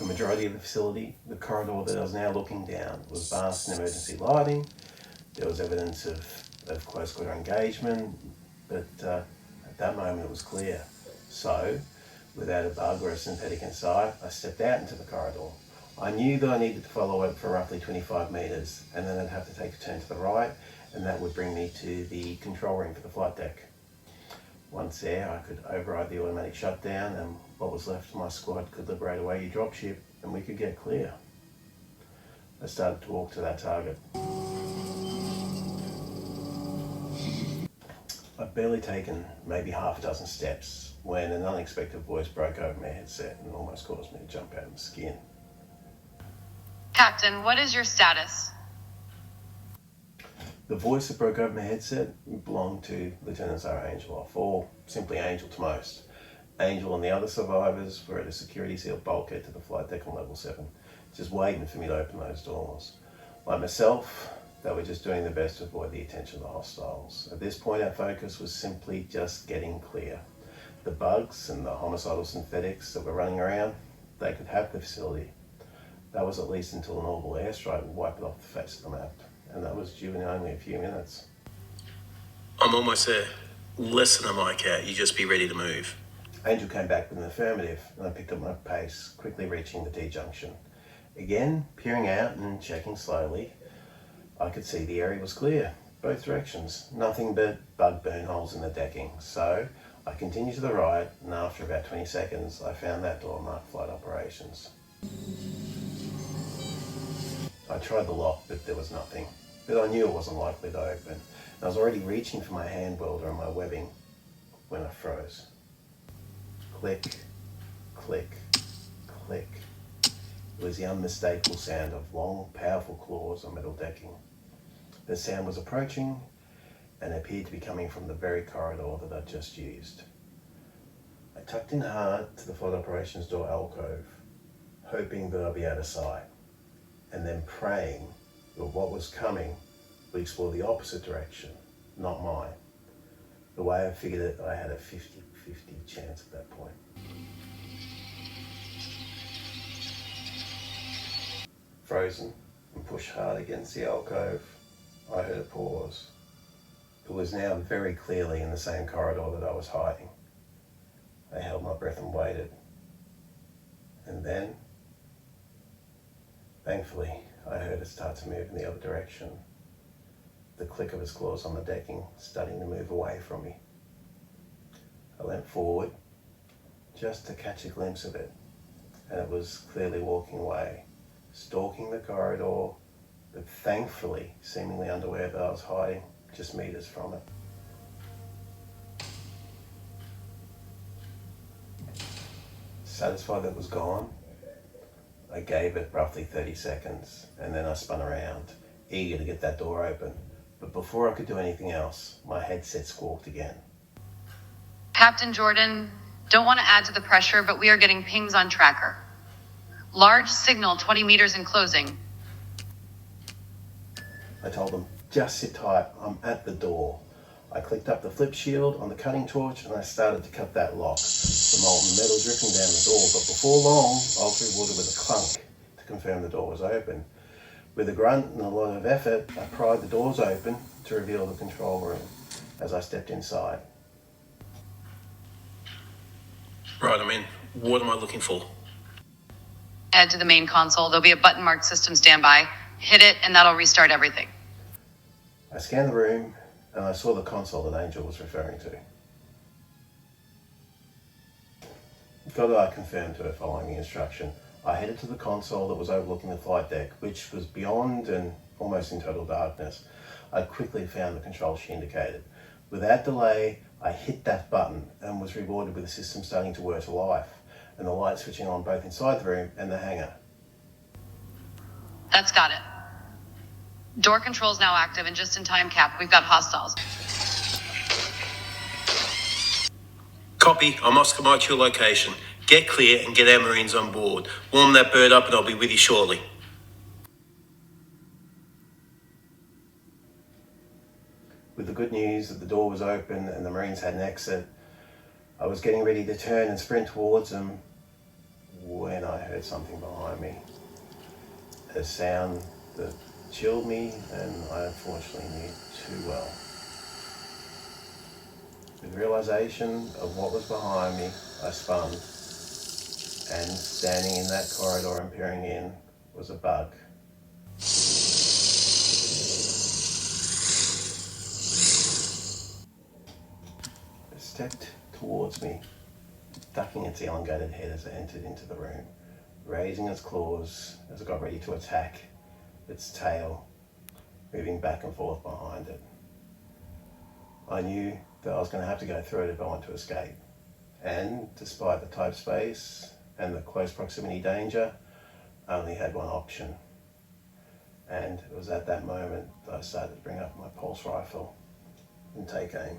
the majority of the facility, the corridor that I was now looking down was vast in emergency lighting. There was evidence of close quarter engagement, but at that moment it was clear. So, without a bug or a synthetic in sight, I stepped out into the corridor. I knew that I needed to follow it for roughly 25 metres, and then I'd have to take a turn to the right, and that would bring me to the control room for the flight deck. Once there, I could override the automatic shutdown, and what was left of my squad could liberate away your dropship, and we could get clear. I started to walk to that target. I'd barely taken maybe half a dozen steps when an unexpected voice broke over my headset and almost caused me to jump out of my skin. Captain, what is your status? The voice that broke over my headset belonged to Lieutenant Sarah Angeloff, or simply Angel to most. Angel and the other survivors were at a security sealed bulkhead to the flight deck on level 7, just waiting for me to open those doors. Like myself, they were just doing their best to avoid the attention of the hostiles. At this point, our focus was simply just getting clear. The bugs and the homicidal synthetics that were running around, they could have the facility. That was at least until an orbital airstrike would wipe it off the face of the map, and that was due in only a few minutes. I'm almost there. Less than a mic out, you just be ready to move. Angel came back with an affirmative, and I picked up my pace, quickly reaching the T-junction. Again, peering out and checking slowly, I could see the area was clear, both directions. Nothing but bug burn holes in the decking. So I continued to the right, and after about 20 seconds, I found that door marked flight operations. I tried the lock, but there was nothing. But I knew it wasn't likely to open. I was already reaching for my hand welder and my webbing when I froze. Click, click, click. It was the unmistakable sound of long, powerful claws on metal decking. The sound was approaching and appeared to be coming from the very corridor that I'd just used. I tucked in hard to the flight operations door alcove, hoping that I'd be out of sight, and then praying that what was coming would explore the opposite direction, not mine. The way I figured it, I had a 50-50 chance at that point. Frozen and pushed hard against the alcove, I heard a pause. It was now very clearly in the same corridor that I was hiding. I held my breath and waited. And then, thankfully, I heard it start to move in the other direction. The click of its claws on the decking starting to move away from me. I leant forward just to catch a glimpse of it, and it was clearly walking away, stalking the corridor, but thankfully seemingly unaware that I was hiding just meters from it. Satisfied that it was gone, I gave it roughly 30 seconds, and then I spun around, eager to get that door open. But before I could do anything else, my headset squawked again. Captain Jordan, don't want to add to the pressure, but we are getting pings on tracker. Large signal 20 meters in closing. I told them, just sit tight, I'm at the door. I clicked up the flip shield on the cutting torch and I started to cut that lock, the molten metal dripping down the door, but before long, I was rewarded with a clunk to confirm the door was open. With a grunt and a lot of effort, I pried the doors open to reveal the control room as I stepped inside. Right, I'm in. What am I looking for? Head to the main console. There'll be a button marked system standby. Hit it and that'll restart everything. I scanned the room and I saw the console that Angel was referring to. Got I confirmed to her following the instruction. I headed to the console that was overlooking the flight deck, which was beyond and almost in total darkness. I quickly found the control she indicated. Without delay, I hit that button and was rewarded with the system starting to whir to life and the light switching on both inside the room and the hangar. That's got it. Door control's now active and just in time, Cap. We've got hostiles. Copy. I'm Oscar Mike to your location. Get clear and get our Marines on board. Warm that bird up and I'll be with you shortly. With the good news that the door was open and the Marines had an exit, I was getting ready to turn and sprint towards them when I heard something behind me. A sound that chilled me, and I unfortunately knew too well. With realization of what was behind me, I spun, and standing in that corridor and peering in was a bug. It stepped towards me, ducking its elongated head as it entered into the room, raising its claws as it got ready to attack, its tail moving back and forth behind it. I knew that I was going to have to go through it if I want to escape. And despite the tight space and the close proximity danger, I only had one option. And it was at that moment that I started to bring up my pulse rifle and take aim.